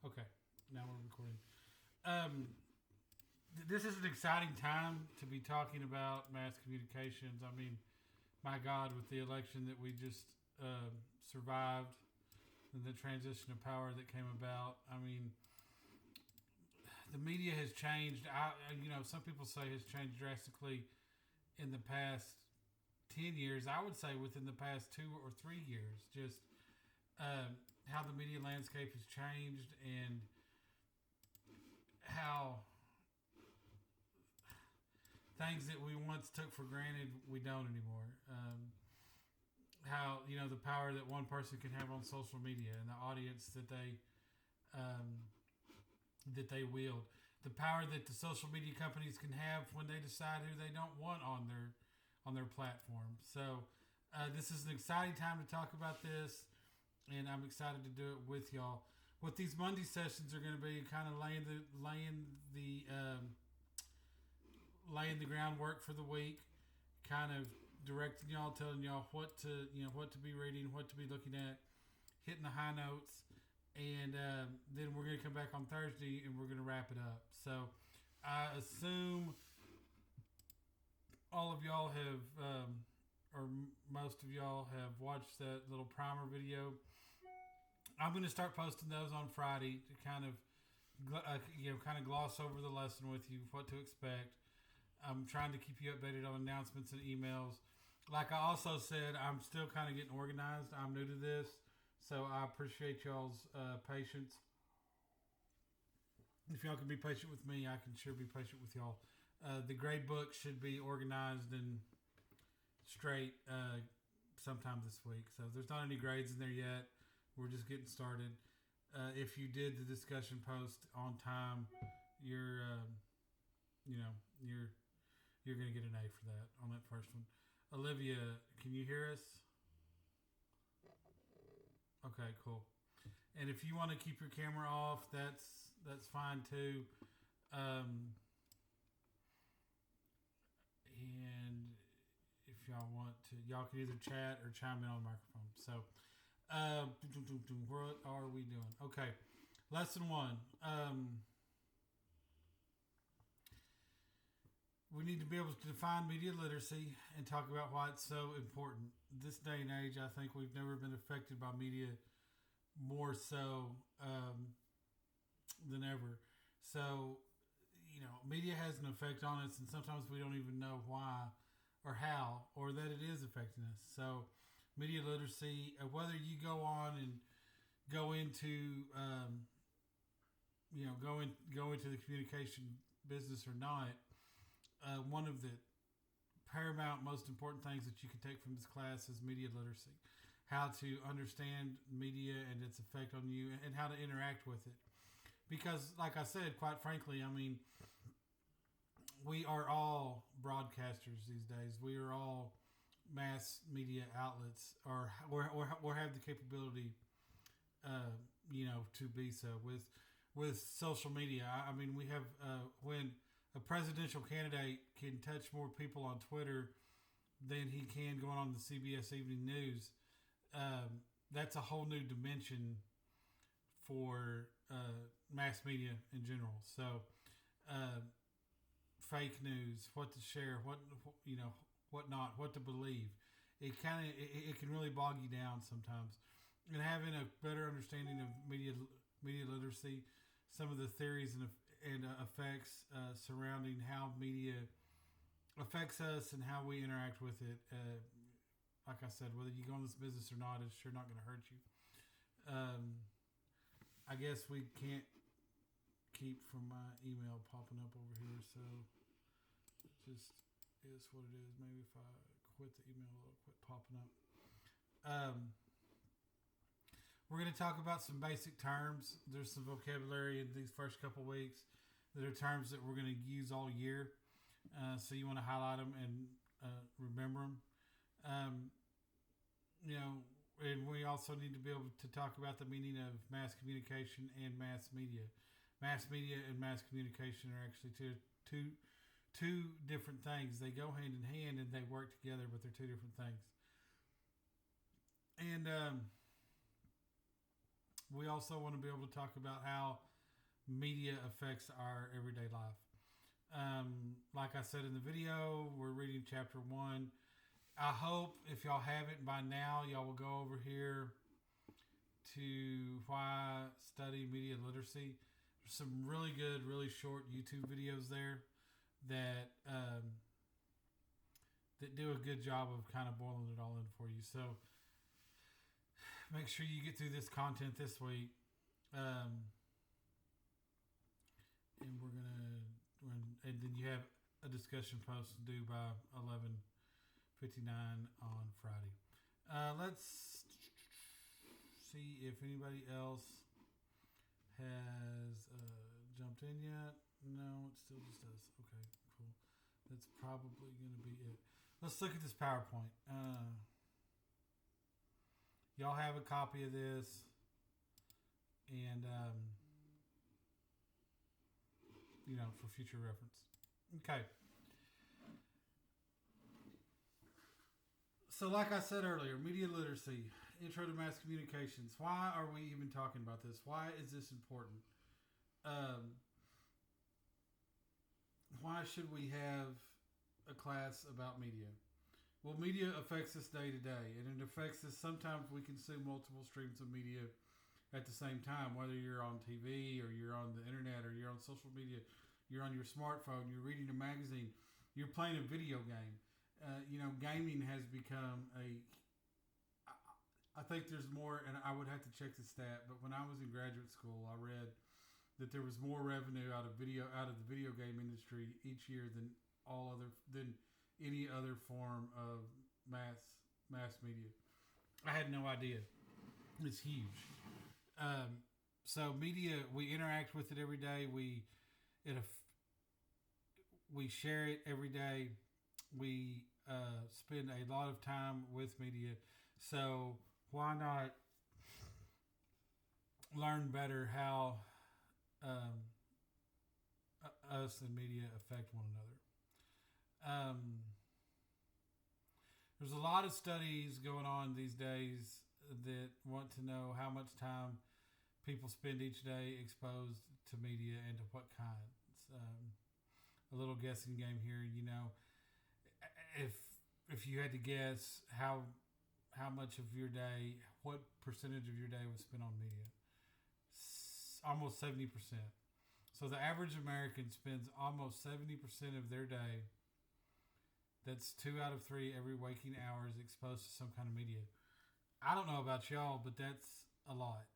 Okay, now we're recording. Um, this is an exciting time to be talking about mass communications. I mean, my God, with the election that we just survived and the transition of power that came about, I mean, the media has changed. Some people say has changed drastically in the past 10 years. I would say within the past 2 or 3 years, just how the media landscape has changed and how things that we once took for granted we don't anymore. How the power that one person can have on social media and the audience um, that they wield, the power that the social media companies can have when they decide who they don't want on their platform. So this is an exciting time to talk about this, and I'm excited to do it with y'all. What these Monday sessions are going to be, kind of laying the groundwork for the week, kind of directing y'all, telling y'all what to be reading, what to be looking at, hitting the high notes, and then we're going to come back on Thursday and we're going to wrap it up. So I assume all of y'all have, or most of y'all have watched that little primer video. I'm going to start posting those on Friday to kind of, gloss over the lesson with you, what to expect. I'm trying to keep you updated on announcements and emails. Like I also said, I'm still kind of getting organized. I'm new to this, so I appreciate y'all's patience. If y'all can be patient with me, I can sure be patient with y'all. The grade book should be organized and straight sometime this week. So there's not any grades in there yet. We're just getting started. If you did the discussion post on time, you're you're going to get an A for that on that first one. Olivia, can you hear us? Okay, cool. And if you want to keep your camera off, that's fine too. And if y'all want to, y'all can either chat or chime in on the microphone. So, what are we doing? Okay, lesson one. We need to be able to define media literacy and talk about why it's so important. This day and age, I think we've never been affected by media more so than ever. So, media has an effect on us, and sometimes we don't even know why or how or that it is affecting us. So, media literacy, whether you go on and go into, go into the communication business or not, one of the paramount, most important things that you can take from this class is media literacy. How to understand media and its effect on you and how to interact with it. Because, like I said, quite frankly, I mean, we are all broadcasters these days. We are all mass media outlets or have the capability, to be so. With social media, I mean, we have, when a presidential candidate can touch more people on Twitter than he can going on the CBS Evening News. That's a whole new dimension for mass media in general. So, fake news, what to share, what not, what to believe. It can really bog you down sometimes. And having a better understanding of media literacy, some of the theories and effects surrounding how media affects us and how we interact with it. Like I said, whether you go in this business or not, it's sure not going to hurt you. I guess we can't keep from my email popping up over here, so it just is what it is. Maybe if I quit the email, it'll quit popping up. We're going to talk about some basic terms. There's some vocabulary in these first couple weeks that are terms that we're going to use all year. So you want to highlight them and remember them. And we also need to be able to talk about the meaning of mass communication and mass media. Mass media and mass communication are actually two different things. They go hand in hand and they work together, but they're two different things. And we also want to be able to talk about how media affects our everyday life. Like I said in the video, we're reading chapter 1. I hope if y'all haven't by now, y'all will go over here to Why Study Media Literacy. There's some really good, really short YouTube videos there that that do a good job of kind of boiling it all in for you. So make sure you get through this content this week. And we're gonna, and then you have a discussion post due by 11:59 on Friday. Let's see if anybody else has jumped in yet. No, it still just does. Okay, cool. That's probably going to be it. Let's look at this PowerPoint. Y'all have a copy of this, and for future reference. Okay. So, like I said earlier, media literacy, intro to mass communications. Why are we even talking about this? Why is this important? Why should we have a class about media? Well, media affects us day to day, and it affects us. Sometimes we consume multiple streams of media at the same time, whether you're on TV or you're on the internet or you're on social media, you're on your smartphone, you're reading a magazine, you're playing a video game. Gaming has become I think there's more, and I would have to check the stat, but when I was in graduate school, I read that there was more revenue out of the video game industry each year than any other form of mass media. I had no idea. It's huge. So media, we interact with it every day. We share it every day. We spend a lot of time with media. So why not learn better how us and media affect one another? There's a lot of studies going on these days that want to know how much time people spend each day exposed to media and to what kinds. A little guessing game here. If you had to guess how much of your day, what percentage of your day was spent on media? Almost 70%. So the average American spends almost 70% of their day, that's 2 out of 3 every waking hours, exposed to some kind of media. I don't know about y'all, but that's a lot.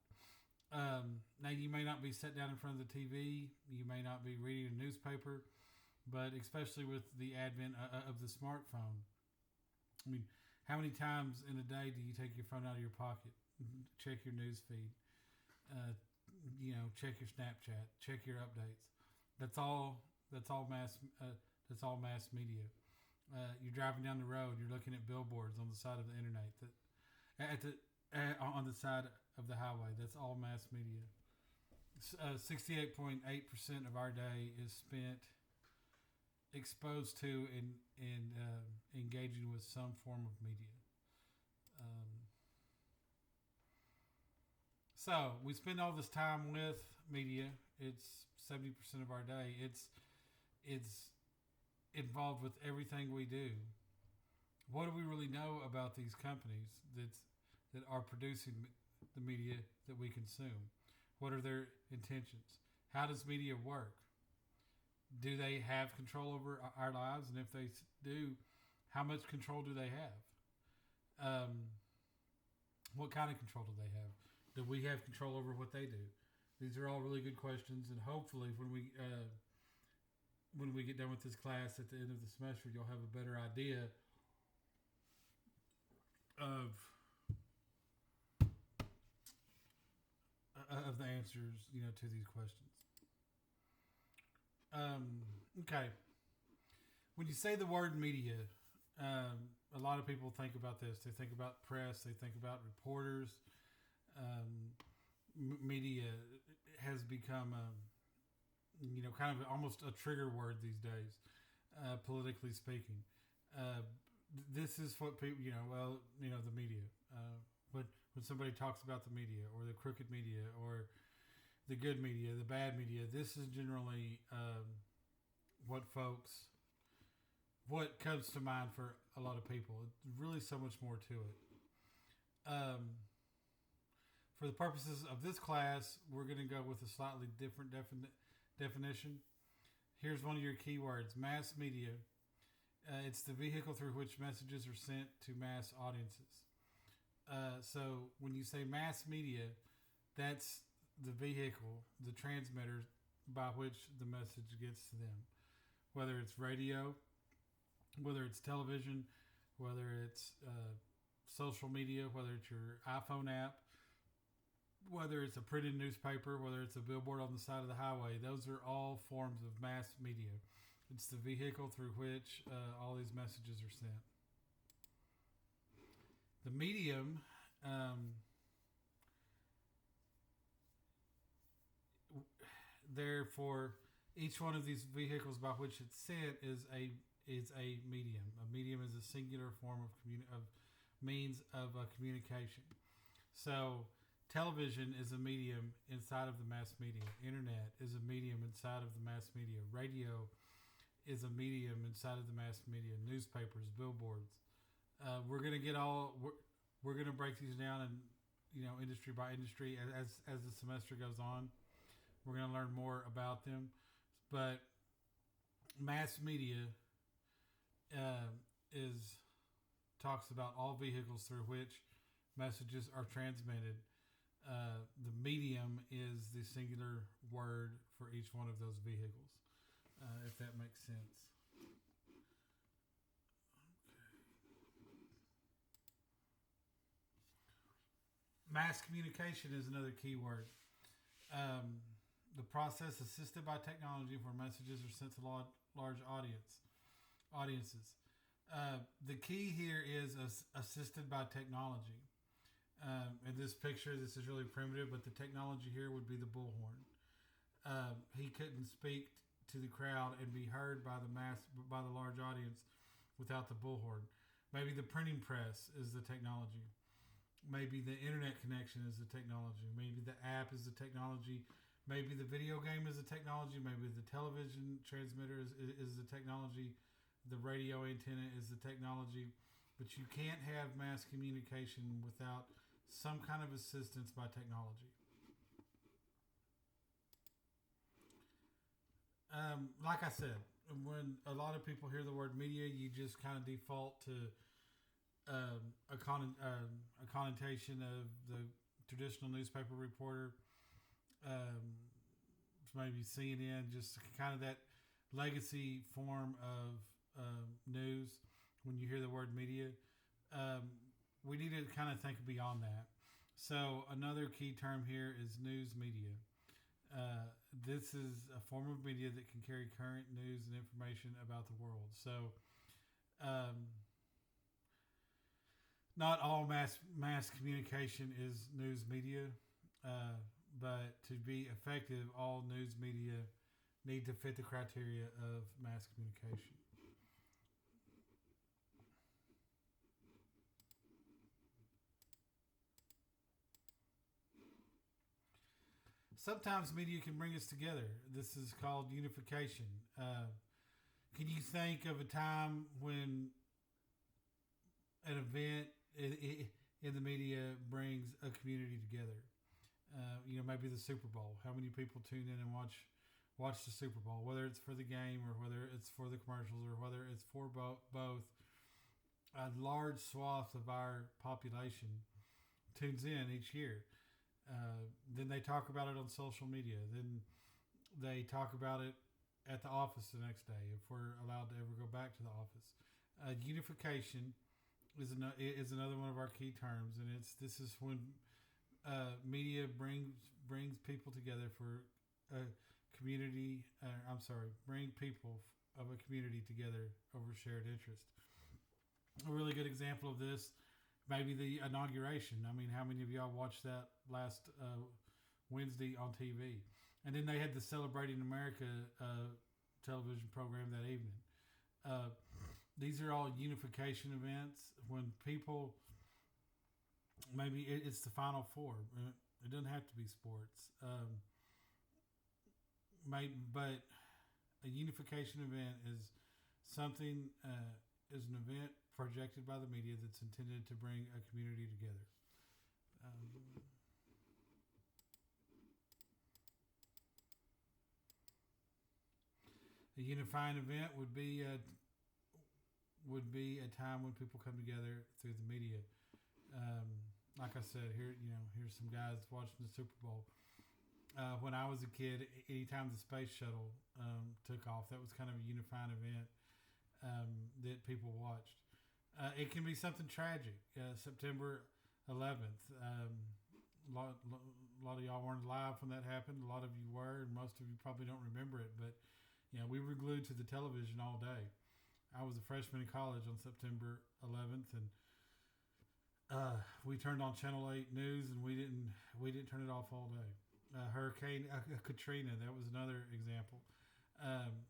Now, you may not be sat down in front of the TV. You may not be reading a newspaper, but especially with the advent of the smartphone. I mean, how many times in a day do you take your phone out of your pocket, check your news feed, check your Snapchat, check your updates? That's all mass. That's all mass media. You're driving down the road. You're looking at billboards on the side of the internet. On the side of the highway. That's all mass media. 68.8% of our day is spent exposed to and engaging with some form of media. So we spend all this time with media. It's 70% of our day. It's involved with everything we do. What do we really know about these companies that are producing the media that we consume? What are their intentions? How does media work? Do they have control over our lives? And if they do, how much control do they have? What kind of control do they have? Do we have control over what they do? These are all really good questions, and hopefully when we get done with this class at the end of the semester, you'll have a better idea of the answers, to these questions. Okay. When you say the word media, a lot of people think about this. They think about press. They think about reporters. Media has become, kind of almost a trigger word these days, politically speaking. This is what people, the media. when somebody talks about the media or the crooked media or the good media, the bad media, this is generally what folks, what comes to mind for a lot of people. It's really so much more to it. For the purposes of this class, we're going to go with a slightly different definition. Here's one of your keywords: mass media. It's the vehicle through which messages are sent to mass audiences. So when you say mass media, that's the vehicle, the transmitter by which the message gets to them. Whether it's radio, whether it's television, whether it's social media, whether it's your iPhone app, whether it's a printed newspaper, whether it's a billboard on the side of the highway, those are all forms of mass media. It's the vehicle through which all these messages are sent. The medium, therefore, each one of these vehicles by which it's sent is a medium. A medium is a singular form of means of communication. So, television is a medium inside of the mass media. Internet is a medium inside of the mass media. Radio is a medium inside of the mass media. Newspapers, billboards. We're gonna we're gonna break these down and industry by industry as the semester goes on. We're gonna learn more about them, but mass media talks about all vehicles through which messages are transmitted. The medium is the singular word for each one of those vehicles, if that makes sense. Mass communication is another key word. The process assisted by technology where messages are sent to large audiences. The key here is assisted by technology. In this picture, this is really primitive, but the technology here would be the bullhorn. He couldn't speak to the crowd and be heard by the large audience without the bullhorn. Maybe the printing press is the technology. Maybe the internet connection is the technology. Maybe the app is the technology. Maybe the video game is the technology. Maybe the television transmitter is the technology. The radio antenna is the technology. But you can't have mass communication without some kind of assistance by technology. Like I said, when a lot of people hear the word media, you just kind of default to a connotation of the traditional newspaper reporter, maybe CNN, just kind of that legacy form of news. When you hear the word media, we need to kind of think beyond that. So another key term here is news media. This is a form of media that can carry current news and information about the world. So not all mass communication is news media, but to be effective, all news media need to fit the criteria of mass communication. Sometimes media can bring us together. This is called unification. Can you think of a time when an event in the media brings a community together? Maybe the Super Bowl. How many people tune in and watch the Super Bowl? Whether it's for the game or whether it's for the commercials or whether it's for both, a large swath of our population tunes in each year. Then they talk about it on social media. Then they talk about it at the office the next day, if we're allowed to ever go back to the office. Unification is another one of our key terms, and this is when media brings people together for a community. Bring people of a community together over shared interest. A really good example of this, maybe the inauguration. I mean, how many of y'all watched that last Wednesday on TV? And then they had the Celebrating America television program that evening. These are all unification events when people maybe it's the Final Four. It doesn't have to be sports. But a unification event something is an event projected by the media that's intended to bring a community together. Um, a unifying event would be a time when people come together through the media. Um, like I said, here's some guys watching the Super Bowl. When I was a kid, anytime the space shuttle took off, that was kind of a unifying event that people watched. It can be something tragic. September 11th. A lot of y'all weren't alive when that happened. A lot of you were, and most of you probably don't remember it. But we were glued to the television all day. I was a freshman in college on September 11th, and we turned on Channel 8 News, and we didn't turn it off all day. Hurricane Katrina, that was another example.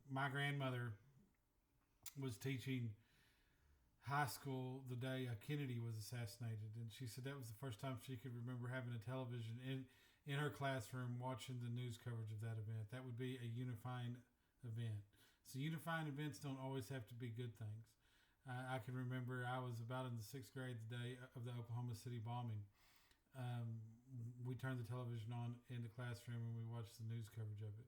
My grandmother was teaching high school the day Kennedy was assassinated, and she said that was the first time she could remember having a television in her classroom watching the news coverage of that event. That would be a unifying event. So unifying events don't always have to be good things. I can remember I was about in the sixth grade the day of the Oklahoma City bombing. We turned the television on in the classroom and we watched the news coverage of it.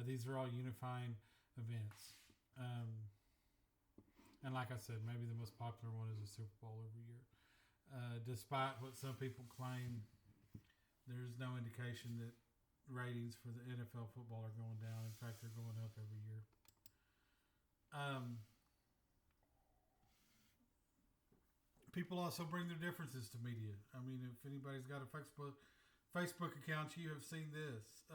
These are all unifying events. And like I said, maybe the most popular one is the Super Bowl every year. Despite what some people claim, there's no indication that ratings for the NFL football are going down. In fact, they're going up every year. People also bring their differences to media. I mean, if anybody's got a Facebook account, you have seen this.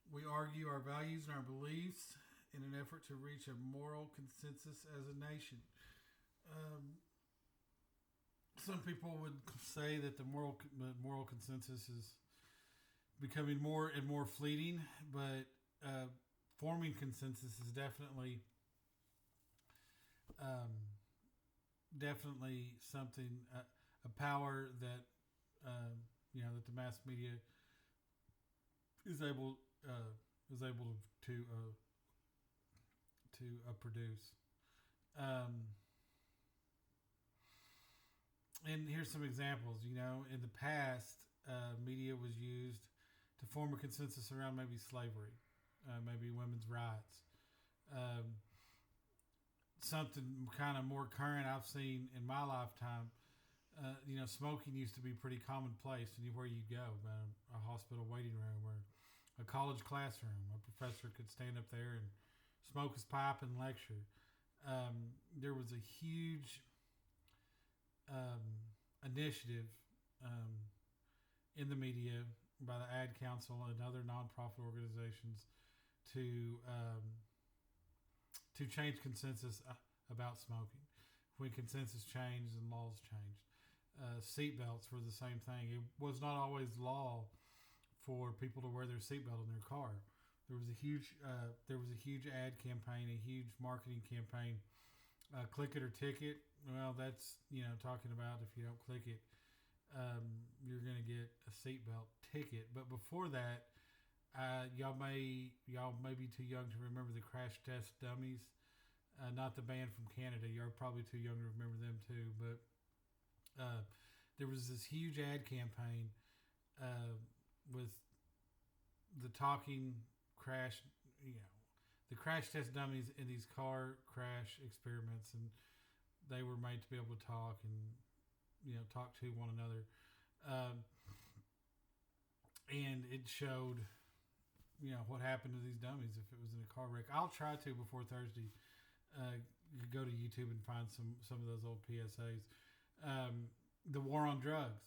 We argue our values and our beliefs in an effort to reach a moral consensus as a nation. Some people would say that the moral consensus is becoming more and more fleeting, but forming consensus is definitely something, a power that that the mass media is able to produce. And here's some examples. In the past, media was used to form a consensus around maybe slavery, maybe women's rights. Something kind of more current I've seen in my lifetime. Smoking used to be pretty commonplace anywhere you go, a hospital waiting room or a college classroom. A professor could stand up there and smoke his pipe and lecture. There was a huge initiative in the media by the Ad Council and other nonprofit organizations to change consensus about smoking. When consensus changed and laws changed, seatbelts were the same thing. It was not always law for people to wear their seatbelt in their car. There was a huge ad campaign, a huge marketing campaign. Click it or ticket. Well, that's talking about if you don't click it, you're going to get a seatbelt ticket. But before that, y'all may be too young to remember the Crash Test Dummies. Not the band from Canada. You're probably too young to remember them too. But there was this huge ad campaign with the talking crash, the crash test dummies in these car crash experiments, and they were made to be able to talk and talk to one another. And it showed what happened to these dummies if it was in a car wreck. I'll try to before Thursday go to YouTube and find some of those old PSAs. The war on drugs.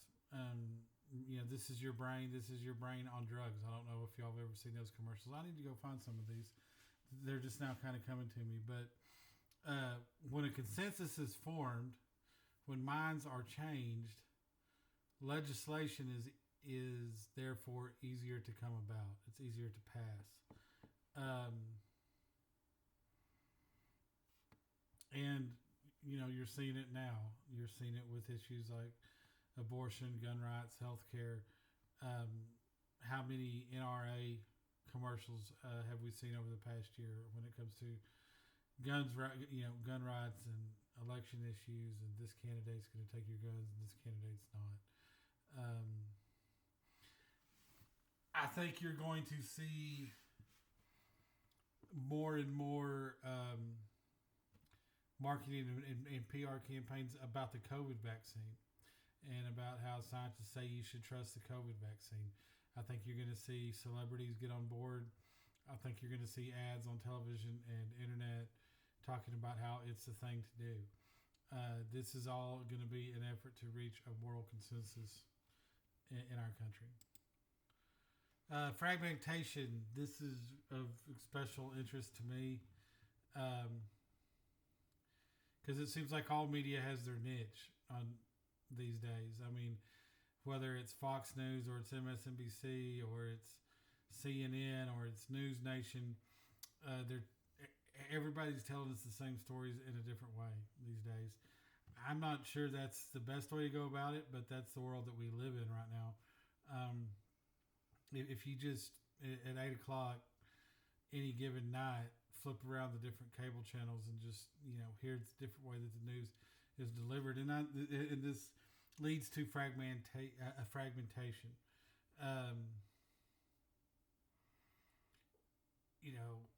This is your brain on drugs. I don't know if y'all have ever seen those commercials. I need to go find some of these. They're just now kind of coming to me. But when a consensus is formed, when minds are changed, legislation is therefore easier to come about. It's easier to pass. And you're seeing it now. You're seeing it with issues like abortion, gun rights, healthcare. How many NRA commercials have we seen over the past year when it comes to guns, gun rights and election issues, and this candidate's going to take your guns and this candidate's not. I think you're going to see more and more marketing and PR campaigns about the COVID vaccine and about how scientists say you should trust the COVID vaccine. I think you're going to see celebrities get on board. I think you're going to see ads on television and internet talking about how it's the thing to do. This is all going to be an effort to reach a moral consensus in our country. Fragmentation. This is of special interest to me because it seems like all media has their niche on these days. I mean, whether it's Fox News or it's MSNBC or it's CNN or it's News Nation, everybody's telling us the same stories in a different way these days. I'm not sure that's the best way to go about it, but that's the world that we live in right now. If you just at 8 o'clock any given night flip around the different cable channels and just hear the different way that the news is delivered, and this leads to fragmentation.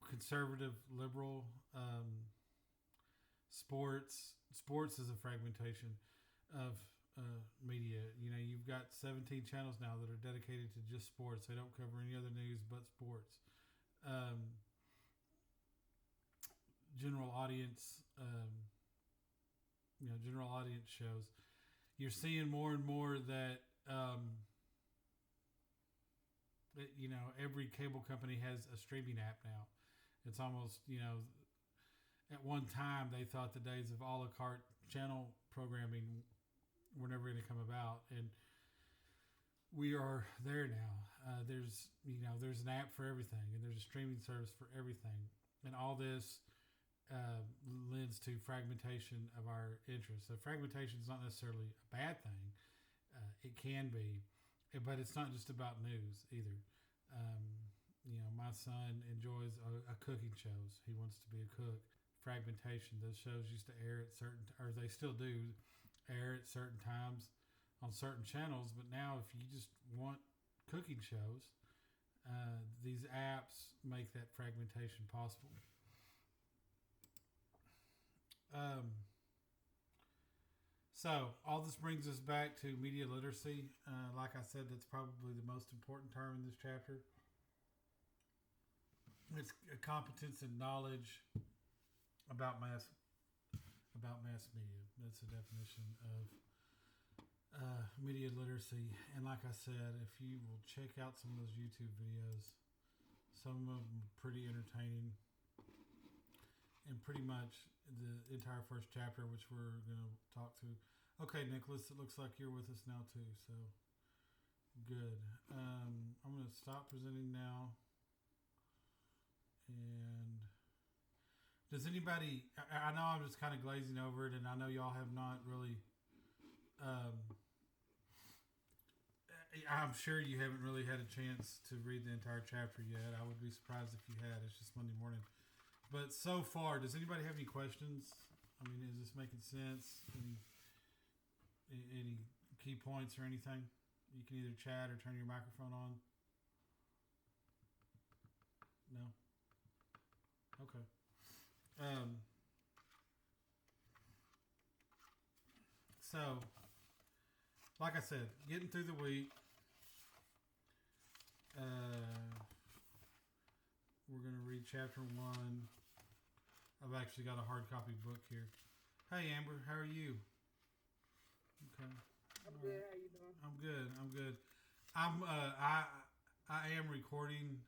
Conservative, liberal, sports is a fragmentation of media. You've got 17 channels now that are dedicated to just sports. They don't cover any other news but sports. General audience, general audience shows. You're seeing more and more that every cable company has a streaming app now. It's almost, at one time they thought the days of a la carte channel programming were never going to come about, and we are there now. There's an app for everything, and there's a streaming service for everything, and all this lends to fragmentation of our interests. So fragmentation is not necessarily a bad thing. It can be, but it's not just about news either. My son enjoys a cooking shows. He wants to be a cook. Fragmentation. Those shows used to air at or they still do, air at certain times on certain channels. But now, if you just want cooking shows, these apps make that fragmentation possible. So all this brings us back to media literacy. Like I said, that's probably the most important term in this chapter. It's a competence and knowledge about mass media. That's the definition of media literacy. And like I said, if you will check out some of those YouTube videos, some of them are pretty entertaining. And pretty much the entire first chapter, which we're going to talk to. Okay, Nicholas, it looks like you're with us now too, so good. I'm going to stop presenting now. And does anybody, I know I'm just kind of glazing over it, and I know y'all have not really, I'm sure you haven't really had a chance to read the entire chapter yet. I would be surprised if you had. It's just Monday morning. But so far, does anybody have any questions? I mean, is this making sense? Any key points or anything? You can either chat or turn your microphone on. No? Okay. So, like I said, getting through the week. We're going to read chapter 1. I've actually got a hard copy book here. Hey, Amber, how are you? Okay. I'm good. How you doing? I'm good. I am recording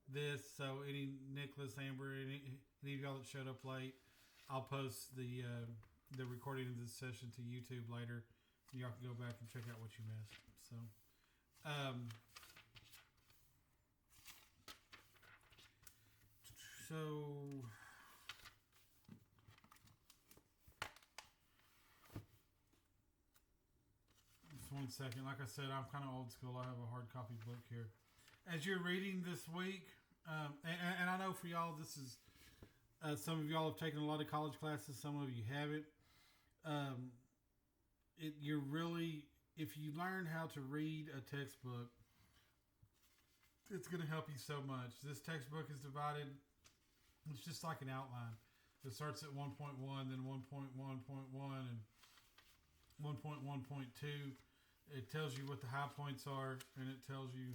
this, so any Nicholas, Amber, any of y'all that showed up late, I'll post the recording of this session to YouTube later. Y'all can go back and check out what you missed. So, one second. Like I said, I'm kind of old school. I have a hard copy book here. As you're reading this week, and I know for y'all, this is some of y'all have taken a lot of college classes. Some of you haven't. You're really, if you learn how to read a textbook, it's going to help you so much. This textbook is divided. It's just like an outline. It starts at 1.1, then 1.1.1, and 1.1.2. It tells you what the high points are, and it tells you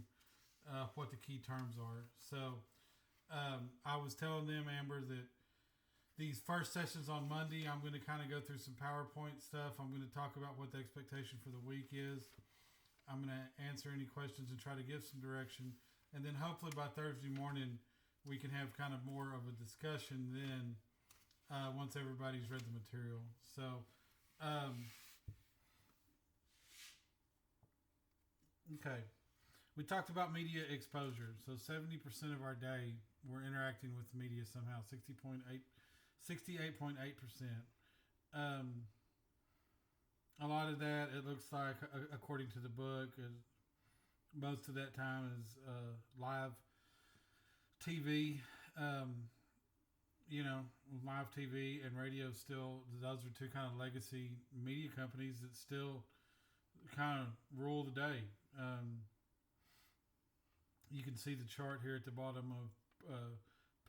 what the key terms are. So I was telling them, Amber, that these first sessions on Monday, I'm going to kind of go through some PowerPoint stuff. I'm going to talk about what the expectation for the week is. I'm going to answer any questions and try to give some direction. And then hopefully by Thursday morning, we can have kind of more of a discussion then once everybody's read the material. So, okay. We talked about media exposure. So 70% of our day, we're interacting with the media somehow, 68.8%. A lot of that, it looks like, according to the book, most of that time is live TV. Live TV and radio still, those are two kind of legacy media companies that still kind of rule the day. You can see the chart here at the bottom of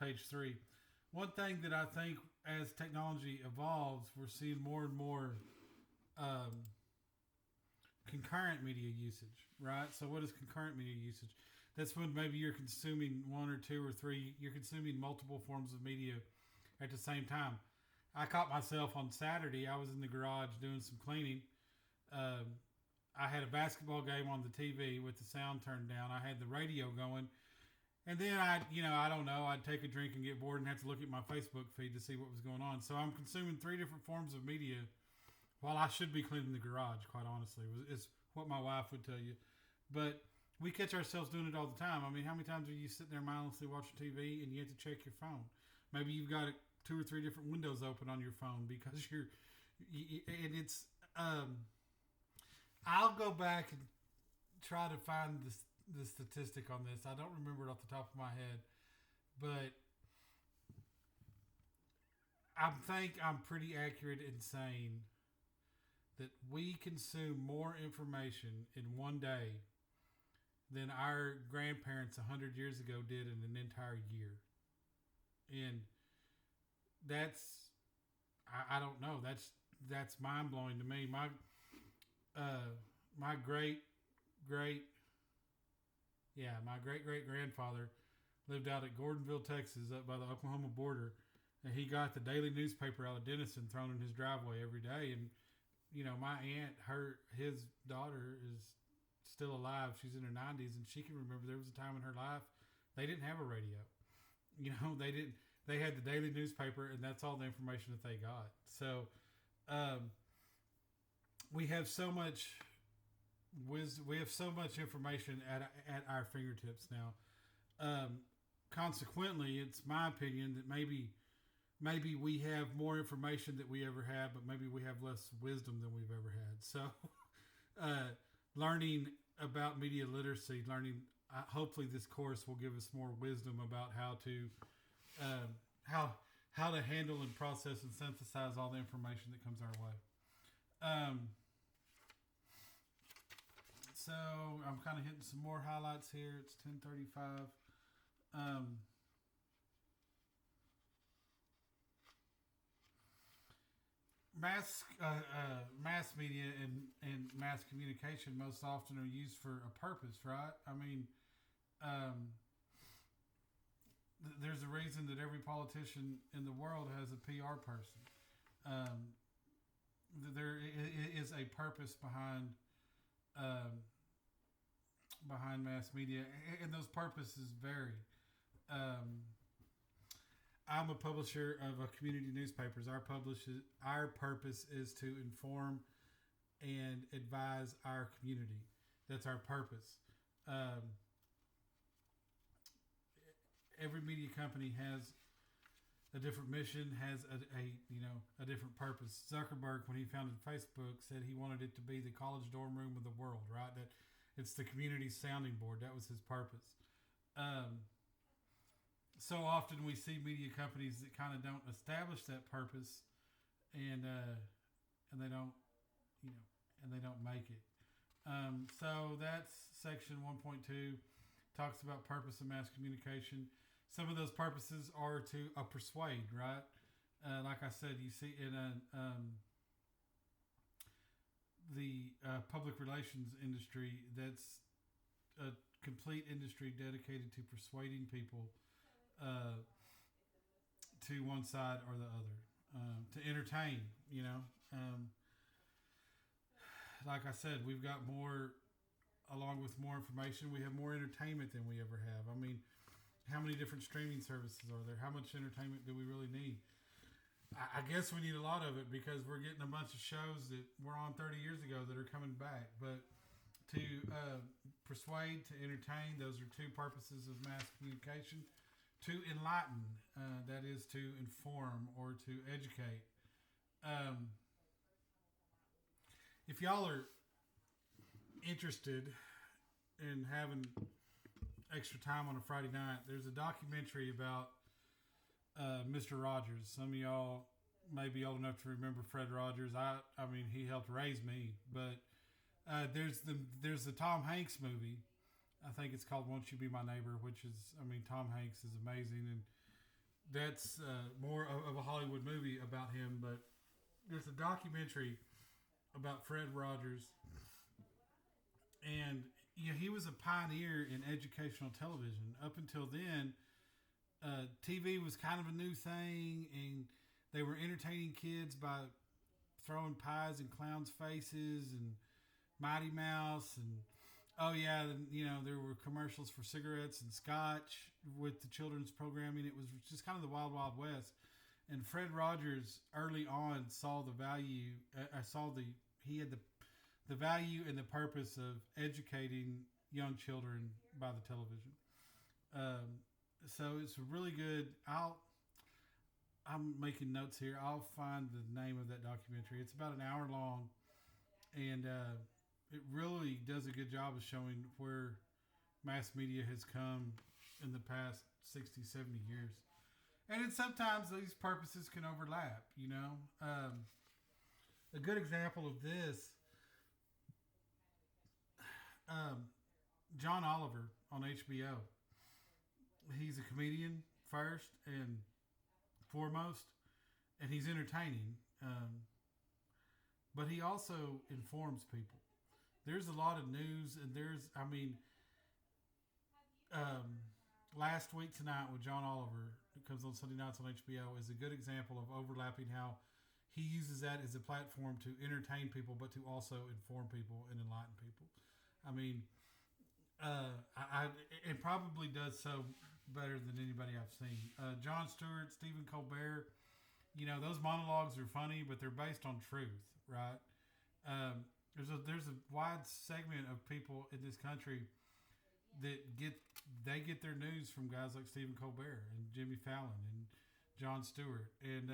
page 3. One thing that I think as technology evolves, we're seeing more and more concurrent media usage, right? So what is concurrent media usage? That's when maybe you're consuming one or two or three, you're consuming multiple forms of media at the same time. I caught myself on Saturday, I was in the garage doing some cleaning. I had a basketball game on the TV with the sound turned down. I had the radio going. And then I'd take a drink and get bored and have to look at my Facebook feed to see what was going on. So I'm consuming 3 different forms of media while I should be cleaning the garage, quite honestly. It's what my wife would tell you. But we catch ourselves doing it all the time. I mean, how many times are you sitting there mindlessly watching TV and you have to check your phone? Maybe you've got 2 or 3 different windows open on your phone because I'll go back and try to find the statistic on this. I don't remember it off the top of my head, but I think I'm pretty accurate in saying that we consume more information in one day than our grandparents 100 years ago did in an entire year. And that's, I don't know, that's mind blowing to me. My great grandfather lived out at Gordonville, Texas, up by the Oklahoma border, and he got the daily newspaper out of Denison thrown in his driveway every day. And my aunt, his daughter is still alive. She's in her 90s, and she can remember there was a time in her life they didn't have a radio. They didn't. They had the daily newspaper, and that's all the information that they got. So, we have so much wisdom. We have so much information at our fingertips now. Consequently, it's my opinion that maybe we have more information than we ever had, but maybe we have less wisdom than we've ever had. So, learning about media literacy, hopefully this course will give us more wisdom about how to handle and process and synthesize all the information that comes our way. So I'm kind of hitting some more highlights here. It's 10:35. Mass media and mass communication most often are used for a purpose, right? I mean, there's a reason that every politician in the world has a PR person. There is a purpose behind mass media, and those purposes vary. I'm a publisher of a community newspapers. Our purpose is to inform and advise our community. That's our purpose. Every media company has a different mission, has a different purpose. Zuckerberg, when he founded Facebook, said he wanted it to be the college dorm room of the world, right? That it's the community sounding board. That was his purpose. So often we see media companies that kind of don't establish that purpose, and they don't, and they don't make it. So that's section 1.2, talks about purpose in mass communication. Some of those purposes are to persuade, right? Like I said, you see in the public relations industry, that's a complete industry dedicated to persuading people to one side or the other, to entertain, like I said, we've got more, along with more information, we have more entertainment than we ever have. I mean, how many different streaming services are there? How much entertainment do we really need? I guess we need a lot of it because we're getting a bunch of shows that were on 30 years ago that are coming back. But to persuade, to entertain, those are two purposes of mass communication. To enlighten, that is to inform or to educate. If y'all are interested in having extra time on a Friday night, there's a documentary about Mr. Rogers. Some of y'all may be old enough to remember Fred Rogers. I mean, he helped raise me. But there's the Tom Hanks movie. I think it's called Won't You Be My Neighbor, which is, I mean, Tom Hanks is amazing. And that's more of a Hollywood movie about him. But there's a documentary about Fred Rogers. And he was a pioneer in educational television. Up until then, TV was kind of a new thing, and they were entertaining kids by throwing pies in clowns' faces and Mighty Mouse, and there were commercials for cigarettes and scotch with the children's programming. It was just kind of the wild, wild west. And Fred Rogers early on saw the value. He had the value and the purpose of educating young children by the television. So it's really good. I'm making notes here. I'll find the name of that documentary. It's about an hour long, and it really does a good job of showing where mass media has come in the past 60, 70 years. And sometimes these purposes can overlap, A good example of this, John Oliver on HBO. He's a comedian first and foremost, and he's entertaining, but he also informs people. There's a lot of news, and last week tonight with John Oliver, it comes on Sunday nights on HBO, is a good example of overlapping how he uses that as a platform to entertain people, but to also inform people and enlighten people. I mean, it probably does so better than anybody I've seen. Jon Stewart, Stephen Colbert, those monologues are funny, but they're based on truth, right? There's a wide segment of people in this country that get their news from guys like Stephen Colbert and Jimmy Fallon and Jon Stewart. And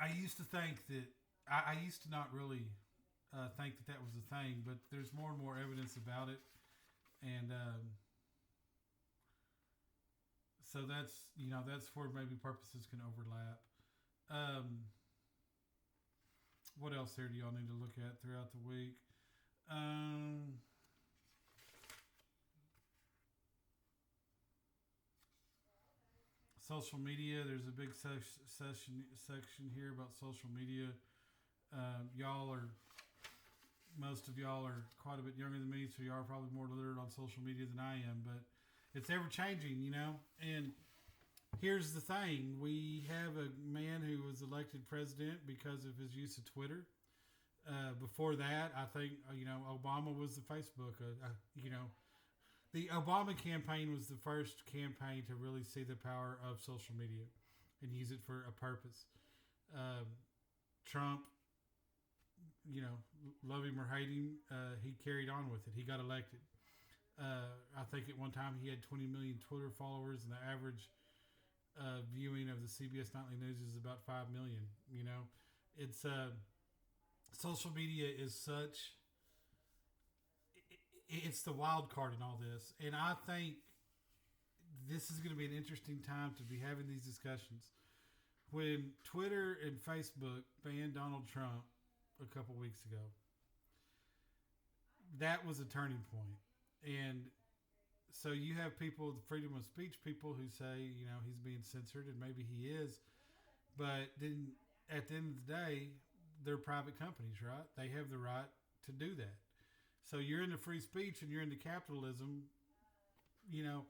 I used to think that I used to not really think that was a thing, but there's more and more evidence about it, and so that's where maybe purposes can overlap. What else here do y'all need to look at throughout the week? Social media. There's a big section here about social media. Most of y'all are quite a bit younger than me, so you are probably more literate on social media than I am, but it's ever changing, and here's the thing. We have a man who was elected president because of his use of Twitter. Before that, I think, Obama was the Facebook. The Obama campaign was the first campaign to really see the power of social media and use it for a purpose. Trump, love him or hate him, he carried on with it. He got elected. I think at one time he had 20 million Twitter followers, and the average viewing of the CBS Nightly News is about 5 million. You know, it's social media is such. It's the wild card in all this, and I think this is going to be an interesting time to be having these discussions. When Twitter and Facebook banned Donald Trump a couple weeks ago, that was a turning point. And so you have people, the freedom of speech people, who say, you know, he's being censored, and maybe he is. But then at the end of the day, they're private companies, right? They have the right to do that. So you're into free speech and you're into capitalism. You know,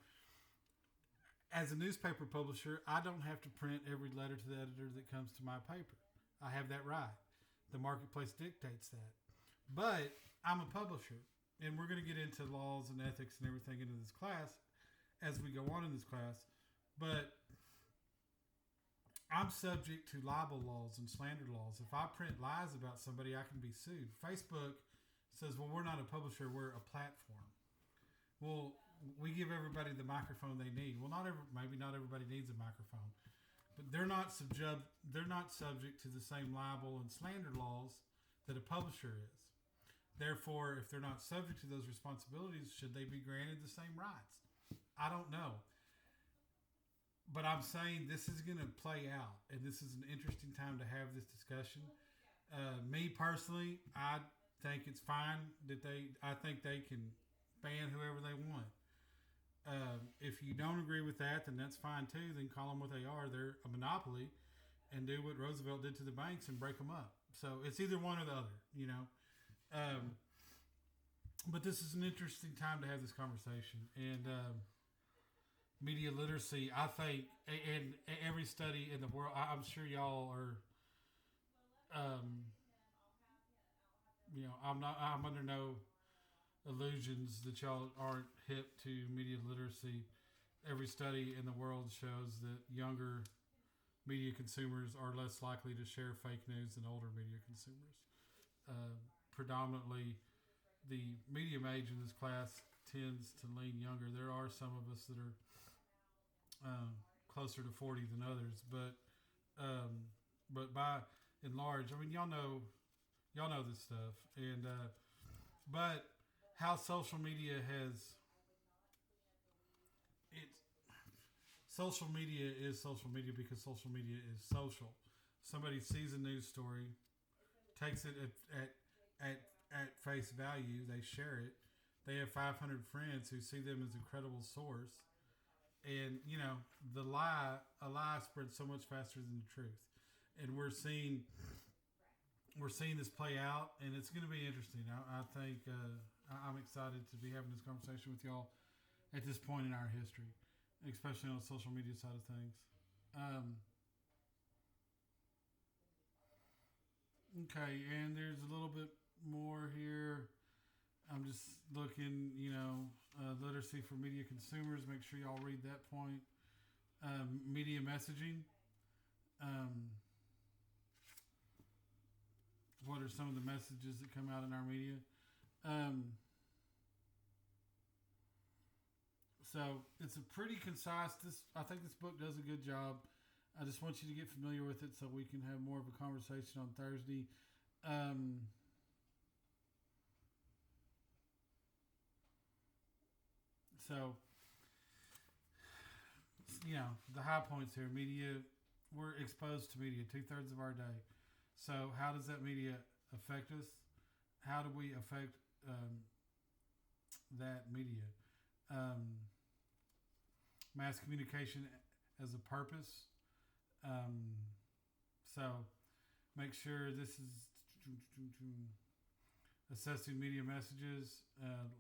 as a newspaper publisher, I don't have to print every letter to the editor that comes to my paper. I have that right. The marketplace dictates that. But I'm a publisher, and we're going to get into laws and ethics and everything into this class as we go on in this class. But I'm subject to libel laws and slander laws. If I print lies about somebody, I can be sued. Facebook says, well, we're not a publisher, we're a platform. Well, we give everybody the microphone they need. Well, maybe not everybody needs a microphone, but they're not subject to the same libel and slander laws that a publisher is. Therefore, if they're not subject to those responsibilities, should they be granted the same rights? I don't know. But I'm saying this is going to play out, and this is an interesting time to have this discussion. Me personally, I think it's fine that I think they can ban whoever they want. If you don't agree with that, then that's fine too. Then call them what they are. They're a monopoly, and do what Roosevelt did to the banks and break them up. So it's either one or the other, you know. But this is an interesting time to have this conversation. And media literacy, I think, and every study in the world, I'm sure y'all are, you know, I'm under no illusions that y'all aren't hip to media literacy. Every study in the world shows that younger media consumers are less likely to share fake news than older media consumers. Predominantly, the medium age in this class tends to lean younger. There are some of us that are closer to 40 than others, but by and large, I mean, y'all know this stuff, and but how social media is social media because social media is social. Somebody sees a news story, takes it at face value, they share it. They have 500 friends who see them as a credible source. And, you know, a lie spreads so much faster than the truth. And we're seeing this play out, and it's going to be interesting. I think I'm excited to be having this conversation with y'all at this point in our history, especially on the social media side of things. Okay, and there's a little bit more here. I'm just looking, you know, literacy for media consumers. Make sure y'all read that point. Media messaging. What are some of the messages that come out in our media? So it's a pretty concise. I think this book does a good job. I just want you to get familiar with it so we can have more of a conversation on Thursday. So, you know, the high points here. Media, we're exposed to media 2/3 of our day. So how does that media affect us? How do we affect that media? Mass communication as a purpose. So make sure this is assessing media messages,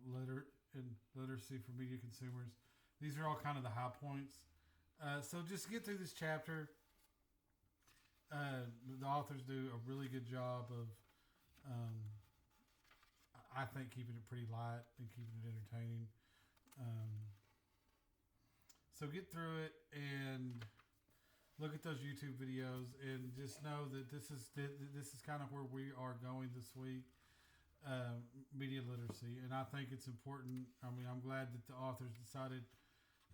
literacy for media consumers. These are all kind of the high points. So just get through this chapter. The authors do a really good job of, I think, keeping it pretty light and keeping it entertaining. So get through it and look at those YouTube videos, and just know that this is kind of where we are going this week. Media literacy, and I think it's important. I mean, I'm glad that the authors decided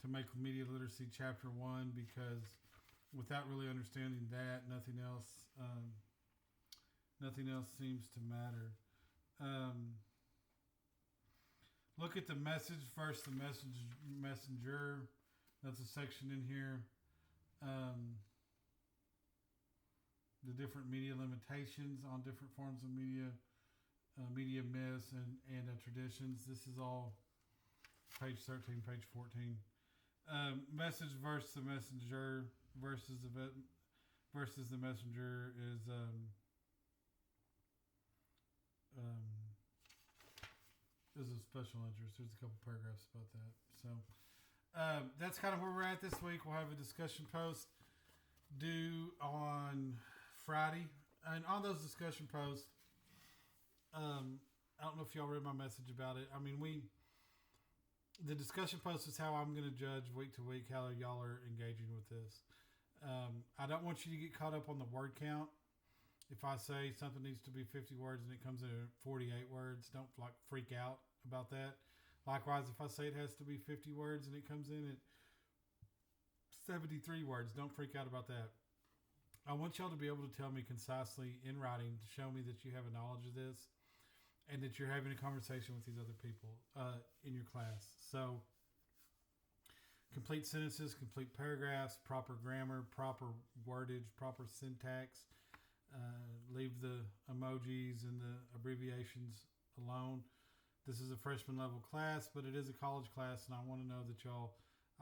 to to make media literacy chapter 1, because without really understanding that, nothing else seems to matter. Look at the message versus the messenger. That's a section in here. The different media limitations on different forms of media, media myths and traditions. This is all page 13, page 14. Message versus the messenger versus the messenger is a special interest. There's a couple paragraphs about that. So that's kind of where we're at this week. We'll have a discussion post due on Friday, and on those discussion posts, I don't know if y'all read my message about it. I mean, the discussion post is how I'm going to judge week to week how y'all are engaging with this. I don't want you to get caught up on the word count. If I say something needs to be 50 words and it comes in at 48 words, don't freak out about that. Likewise, if I say it has to be 50 words and it comes in at 73 words, don't freak out about that. I want y'all to be able to tell me concisely in writing to show me that you have a knowledge of this and that you're having a conversation with these other people in your class. So, complete sentences, complete paragraphs, proper grammar, proper wordage, proper syntax. Leave the emojis and the abbreviations alone. This is a freshman level class, but it is a college class, and I want to know that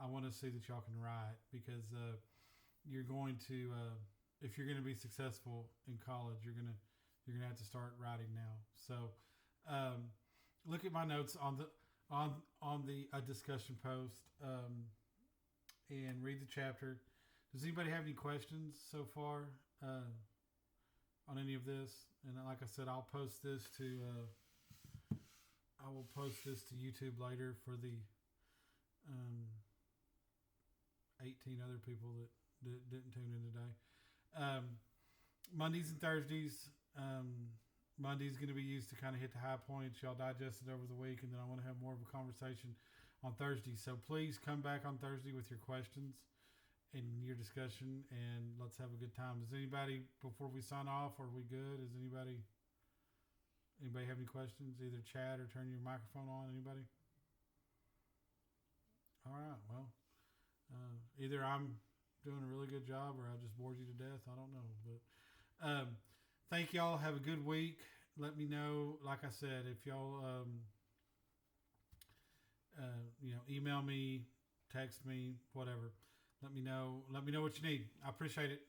I want to see that y'all can write, because you're going to, if you're going to be successful in college, you're gonna have to start writing now. So, look at my notes on the discussion post, and read the chapter. Does anybody have any questions so far on any of this? And like I said, I'll post this to YouTube later for the 18 other people that didn't tune in today. Mondays and Thursdays. Monday's going to be used to kind of hit the high points. Y'all digest it over the week, and then I want to have more of a conversation on Thursday. So please come back on Thursday with your questions and your discussion, and let's have a good time. Does anybody, before we sign off, are we good? Is anybody have any questions? Either chat or turn your microphone on. Anybody? All right. Well, either I'm doing a really good job or I just bored you to death. I don't know, but thank y'all. Have a good week. Let me know, like I said, if y'all email me, text me, whatever. Let me know what you need. I appreciate it.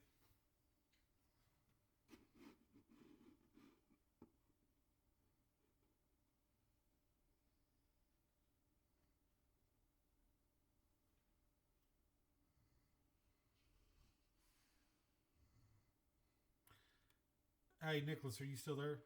Hey, Nicholas, are you still there?